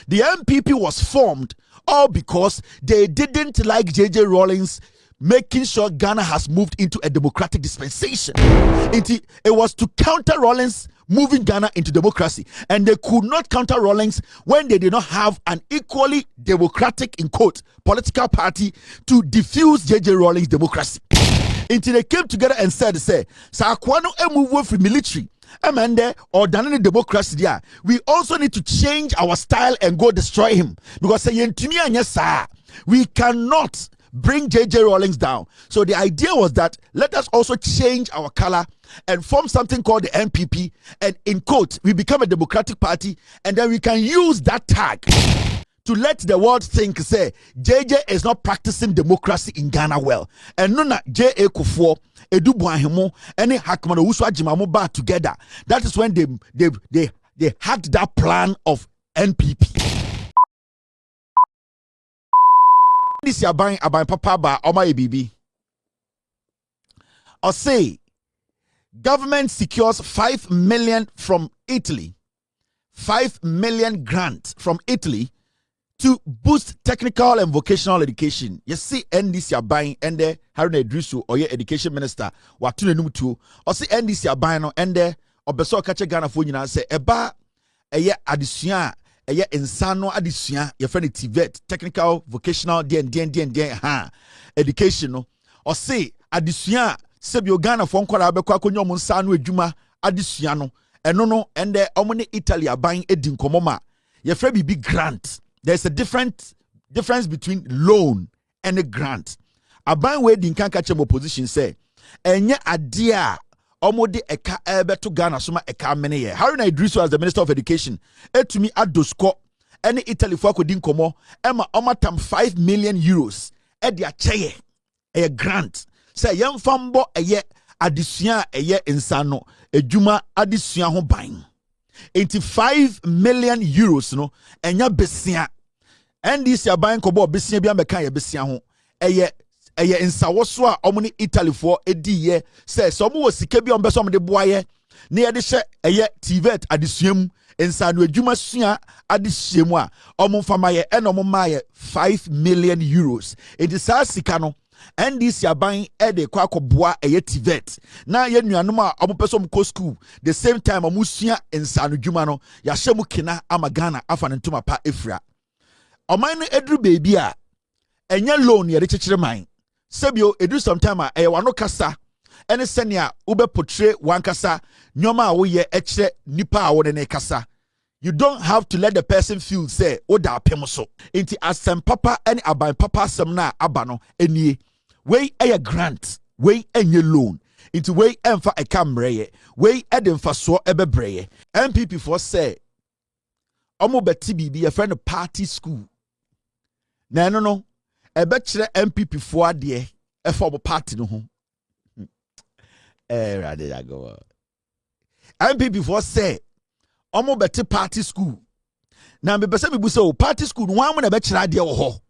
The NPP was formed all because they didn't like J.J. Rawlings making sure Ghana has moved into a democratic dispensation. It was to counter Rawlings moving Ghana into democracy, and they could not counter Rawlings when they did not have an equally democratic, in quote, political party to diffuse J.J. Rawlings' democracy. Until they came together and said, Sakwano move from military Amanda or done democracy there. We also need to change our style and go destroy him. Because we cannot bring J.J. Rawlings down. So the idea was that let us also change our color and form something called the NPP, and in quote, we become a democratic party, and then we can use that tag to let the world think, say, JJ is not practicing democracy in Ghana well. And nona J.A. Kufuor, Edu Buahimo, any Hakman Uswa Jimamu ba together. That is when they had that plan of NPP. This is buying papa ba Oma Ebibi. Or say, government secures 5 million from Italy, 5 million grant from Italy to boost technical and vocational education. You see, NDC are buying, and the Haruna Idrisu or your education minister, what to the two, or see NDC are buying, and the Obeso Kacha Ghana for you say, Eba, a year addition, a year insano addition, your friend TVET, technical, vocational, den, educational, or say, addition, Sebio Ghana for Uncle Abeko Konyo Sanu Juma, addition, and no, and the Omni Italy are buying a dinkomoma, your friend be grant. There's a difference between loan and a grant. A bank where the Nkanka opposition say, Enya adia omode eka ebe to Ghana suma eka many year. Haruna Idrisu as the Minister of Education, to me adosko any Italy for kodin komo Emma omatam 5 million euros. Edia cheye a grant. Say young fambo a ye addition a ye insano a juma addition ho buying. 85 million euros no enya besia and this ya buying kobo besia bia meka ya besia ho eye nsawoso a omni Italy for edi ye say so mo sika bia ombe so mo de boaye na ye de hye eye TVET adisuam nsa no adwuma sua adisuam a omo famaye eno mo maye 5 million euros it is a sika no and this yaban ede kwa koboa eye TVET na ye nuanom a omo peso mo ko school the same time omo sua nsanu dwuma no ya hye mu kina amagana afa ne ntoma pa efra oman no edru baby a enye loan ye de kekere man sebio edu sometime a eye wano kasa ene senia ube portray wan kasa nyoma a wo ye ekere nipa a wo ne kasa. You don't have to let the person feel say oda apem so enti asem papa ene aban papa asem na abano enie we a grant we enye loan into we emfa a camreye we edemfa so ebebreye. NPP for say omo beti bibi a friend of party school na no ebe kire NPP for ade e for party no ho rather that go NPP for say omo beti party school na me pese bibu say party school wan mo na be kire ade wo ho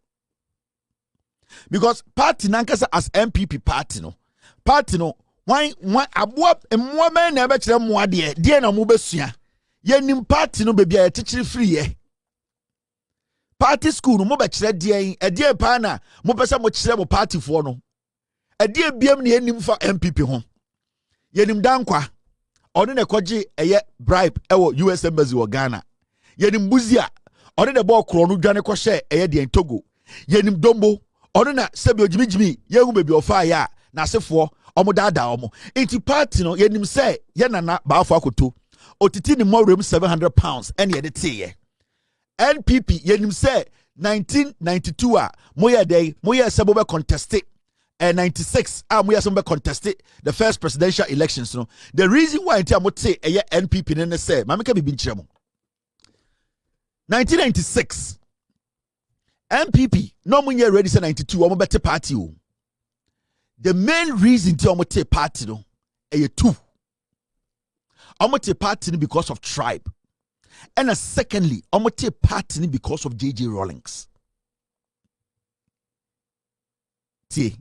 because party nankasa as NPP party no wan aboa emwa men na be kire mo ade de na mo besua ye nim party no bebia ye tikiri free ye party school no mo be kire de e pa na mo pese mo kire mo party for no e de biam na ye nim fa NPP ho ye nim dankwa ono ne koje eye bribe ewo US embassy wo Ghana ye nim buzia ono ne ball kro no dwane ko hye eye de Togo ye nim dombo ono na sebi ojimijimi ye hu bebi ofa ya na asefo omo dada omo enti party no ye nim say ye nana baafo akoto otiti ni more £700 ene ye de teye NPP ye nim say 1992 a moye sebo be contest 96 moye sebo be contest the first presidential elections no. The reason why enti amote eye NPP ne say mameka bibi nkyere mo 1996 NPP no munye ready say 92 omo bete party o. The main reason to omo take party no eye two. Omo take party because of tribe. And secondly, omo take party because of J.J. Rawlings. See,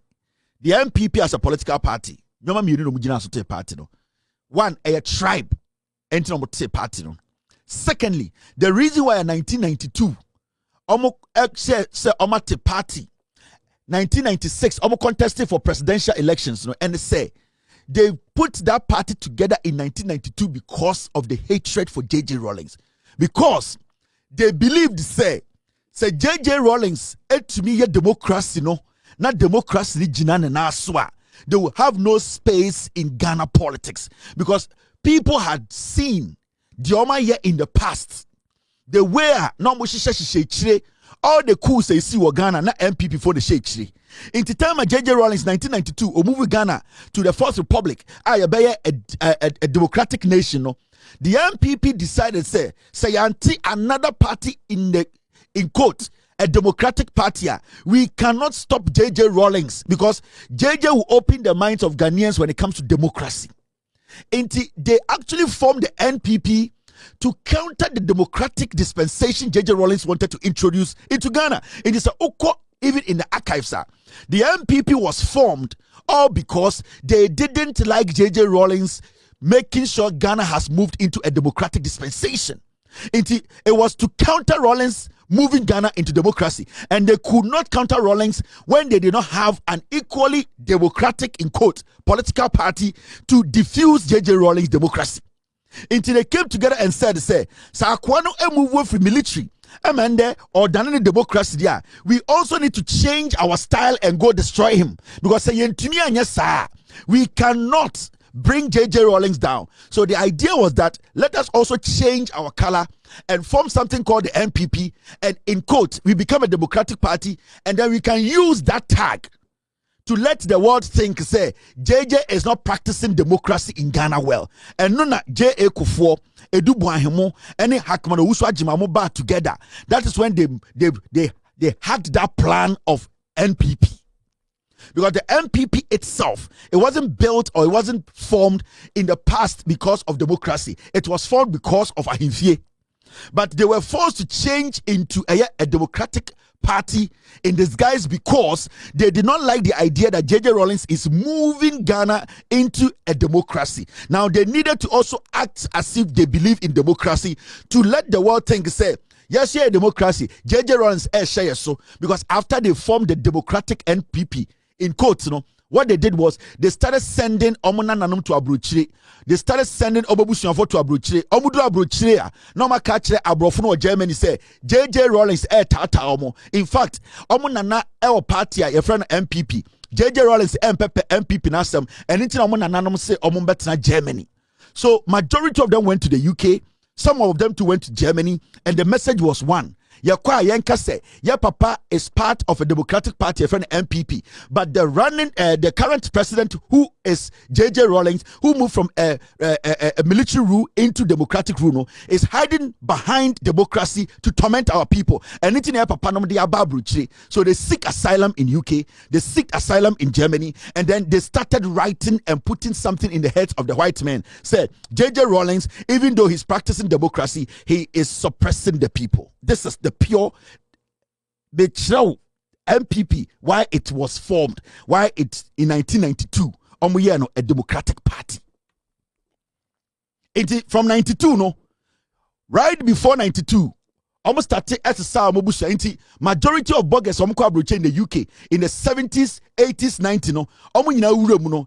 the NPP as a political party, no man no mujina so take party no. One, a tribe, enti omo take party no. Secondly, the reason why in 1992, say party, 1996, contested for presidential elections, and say they put that party together in 1992 because of the hatred for J.J. Rawlings. Because they believed, say J.J. Rawlings, to me, democracy, not democracy, they will have no space in Ghana politics. Because people had seen the year in the past, they were no all the coups they see were Ghana, not NPP for the Sheikhri. In the time of J.J. Rawlings, 1992, or move Ghana to the Fourth Republic, a democratic nation. No? The NPP decided, say another party in quote, a democratic party. We cannot stop J.J. Rawlings because J.J. will open the minds of Ghanaians when it comes to democracy. They actually formed the NPP to counter the democratic dispensation J.J. Rawlings wanted to introduce into Ghana. It is even in the archives. The NPP was formed all because they didn't like J.J. Rawlings making sure Ghana has moved into a democratic dispensation. It was to counter Rawlings moving Ghana into democracy, and they could not counter Rawlings when they did not have an equally democratic, in quote, political party to diffuse J.J. Rawlings' democracy. Until they came together and said, Sakwano move from military, or done in democracy there. We also need to change our style and go destroy him. Because we cannot bring J.J. Rawlings down. So the idea was that let us also change our color and form something called the NPP. And in quote, we become a democratic party, and then we can use that tag to let the world think, say, JJ is not practicing democracy in Ghana well. And no, J.A. Kufuor, Edu Buahimo, any Hakmano Uswa Jimamo Ba together. That is when they had that plan of NPP. Because the NPP itself, it wasn't built or it wasn't formed in the past because of democracy. It was formed because of Ahimfie. But they were forced to change into a democratic party in disguise because they did not like the idea that J.J. Rawlings is moving Ghana into a democracy. Now, they needed to also act as if they believe in democracy to let the world think, say, yes, yeah, democracy. J.J. Rawlings, share so. Because after they formed the democratic NPP, in quotes, what they did was they started sending Omunananum to Abruchiri. They started sending Obabusianfo to Abruchiri. Omudu Abruchiri, Norma Kachre Abrofuno or Germany say J.J. Rawlings tata omo. In fact, Omunana party your friend NPP. J.J. Rawlings MPP nasem and into Omunananum say Omumbetna Germany. So majority of them went to the UK. Some of them too went to Germany, and the message was one. Your papa is part of a democratic party, a friend NPP, but the current president, who is J.J. Rawlings, who moved from a military rule into democratic rule, is hiding behind democracy to torment our people. And so they seek asylum in UK, they seek asylum in Germany, and then they started writing and putting something in the heads of the white men. Said J.J. Rawlings, even though he's practicing democracy, he is suppressing the people. This is the pure NPP, why it was formed, why it's in 1992, a democratic party. From 92, right before 92, almost started as a Mobusha. Majority of bloggers in the UK in the 70s, 80s, 90s,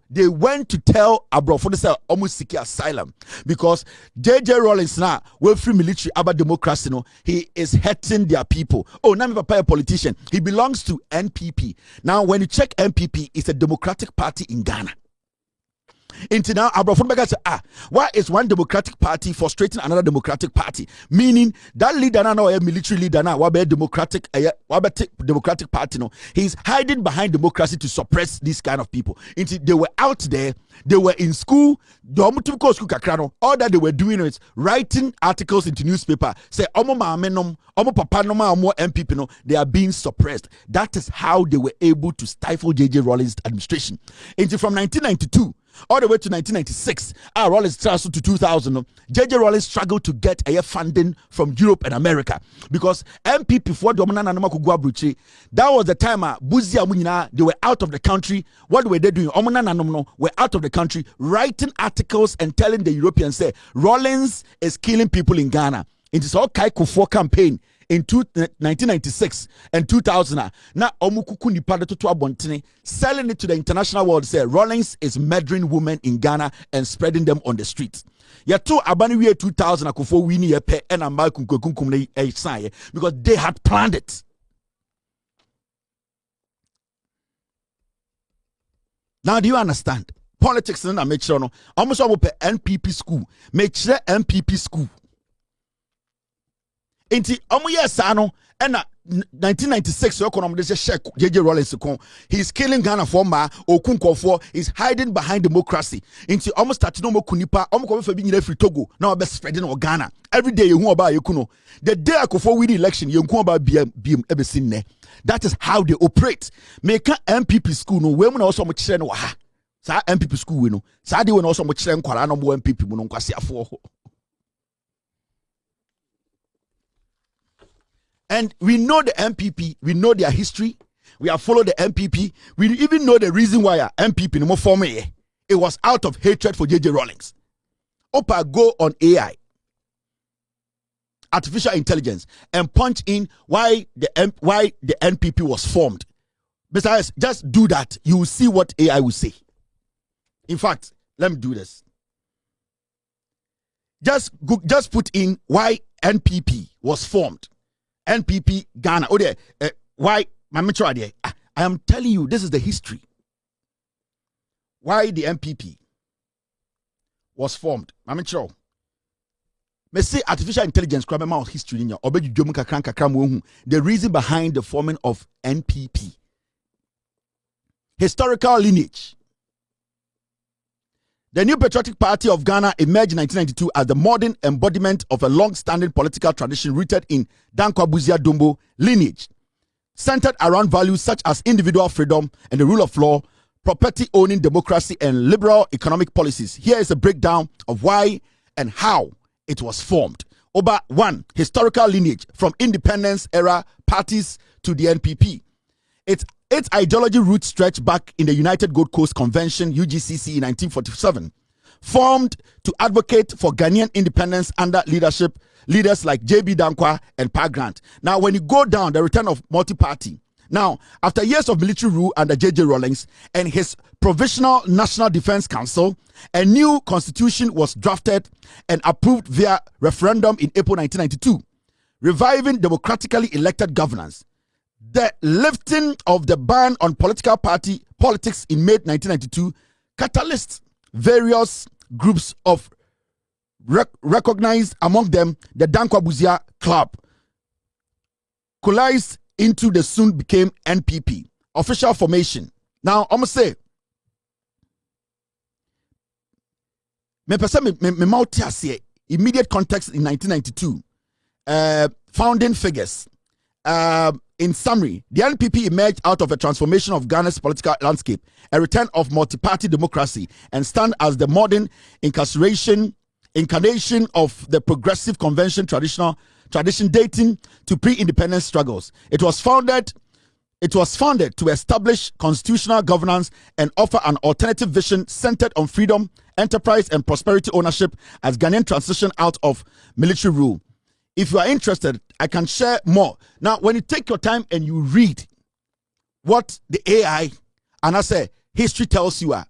they went to tell Abrofo to say almost seek asylum because J.J. Rawlings now, well free military about democracy, he is hurting their people. Oh, now Papa a politician. He belongs to NPP. Now, when you check NPP, it's a democratic party in Ghana. Into now, Abraham say, why is one democratic party frustrating another democratic party? Meaning that leader now, a military leader now, what democratic party no, he's hiding behind democracy to suppress these kind of people. They were out there, they were in school, all that they were doing is writing articles into newspaper. Say, MPP no, they are being suppressed. That is how they were able to stifle J.J. Rawlings' administration. From 1992 all the way to 1996, Rawlings transferred to 2000. J.J. Rawlings struggled to get funding from Europe and America because MPP for the that was the time they were out of the country. What were they doing? Were out of the country writing articles and telling the Europeans, say, Rawlings is killing people in Ghana. It is all Kaikufo campaign in 1996 and 2000. Now, Omukuku Nipada to Abontini, selling it to the international world. Say Rawlings is murdering women in Ghana and spreading them on the streets. Ya two Abaniwe 2000 Akufo Winnie Epe and Amalkum Kukumne Esai because they had planned it. Now, do you understand? Politics and I make sure no. Almost all NPP school. Make sure NPP school. Inti omu yesano and 1996 economy this check JJ Rawlings ko he's killing Ghana for ma okunko for is hiding behind democracy inti almost start no mo kunipa omu ko fe bi nyina free Togo now be spreading on Ghana every day you about yekuno the day akofo win the election you about BM ebesin ne that is how they operate make MPP school no we mu na also mo kire no ha sa MPP school we no sa de we na also mo kire nkwara no mo MPP mu no nkwase afo. And we know the MPP, we know their history, we have followed the MPP, we even know the reason why MPP no more form it was out of hatred for JJ Rawlings. Opa, go on AI, artificial intelligence, and punch in why the NPP was formed. Besides, just do that, you will see what AI will say. In fact, let me do this. Just put in why NPP was formed. NPP Ghana. Oh, why? I am telling you, this is the history. Why the NPP was formed. The artificial intelligence history in the reason behind the forming of NPP. Historical lineage. The New Patriotic Party of Ghana emerged in 1992 as the modern embodiment of a long-standing political tradition rooted in Dankwa Buzia Dumbo lineage, centered around values such as individual freedom and the rule of law, property-owning democracy, and liberal economic policies. Here is a breakdown of why and how it was formed. Over 1, historical lineage from independence era parties to the NPP. Its ideology roots stretch back in the United Gold Coast Convention, UGCC, in 1947, formed to advocate for Ghanaian independence under leaders like J.B. Dankwa and Pa Grant. Now, when you go down, the return of multi-party. Now, after years of military rule under J.J. Rawlings and his Provisional National Defense Council, a new constitution was drafted and approved via referendum in April 1992, reviving democratically elected governance. The lifting of the ban on politics in May 1992 catalyzed various groups of recognized, among them the Dankwa Buzia Club, coalesced into the soon became NPP. Official formation. Now, I'm going to say, immediate context in 1992, founding figures. In summary, the NPP emerged out of a transformation of Ghana's political landscape, a return of multi-party democracy, and stand as the modern incarnation of the progressive convention tradition dating to pre-independence struggles. It was founded to establish constitutional governance and offer an alternative vision centered on freedom, enterprise, and prosperity ownership as Ghanaian transition out of military rule. If you are interested, I can share more. Now, when you take your time and you read what the AI and I say history tells you are,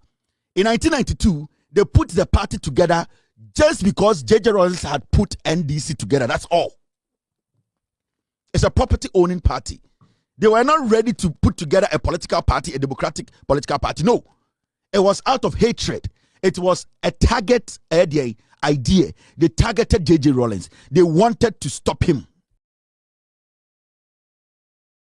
in 1992, they put the party together just because J.J. Rawlings had put NDC together. That's all. It's a property-owning party. They were not ready to put together a political party, a democratic political party. No. It was out of hatred. It was a target idea. They targeted J.J. Rawlings. They wanted to stop him.